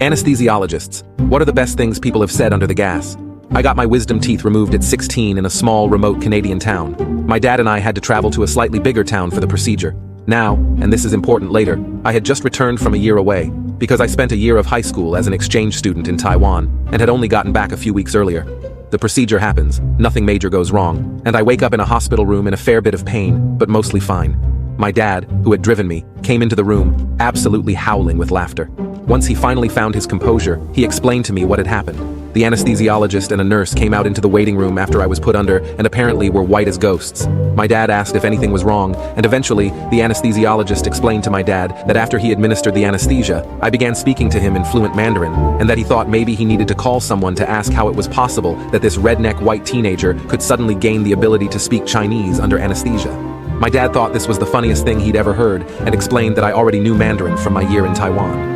Anesthesiologists. What are the best things people have said under the gas? I got my wisdom teeth removed at 16 in a small, remote Canadian town. My dad and I had to travel to a slightly bigger town for the procedure. Now, and this is important later, I had just returned from a year away, because I spent a year of high school as an exchange student in Taiwan, and had only gotten back a few weeks earlier. The procedure happens, nothing major goes wrong, and I wake up in a hospital room in a fair bit of pain, but mostly fine. My dad, who had driven me, came into the room, absolutely howling with laughter. Once he finally found his composure, he explained to me what had happened. The anesthesiologist and a nurse came out into the waiting room after I was put under and apparently were white as ghosts. My dad asked if anything was wrong, and eventually, the anesthesiologist explained to my dad that after he administered the anesthesia, I began speaking to him in fluent Mandarin, and that he thought maybe he needed to call someone to ask how it was possible that this redneck white teenager could suddenly gain the ability to speak Chinese under anesthesia. My dad thought this was the funniest thing he'd ever heard and explained that I already knew Mandarin from my year in Taiwan.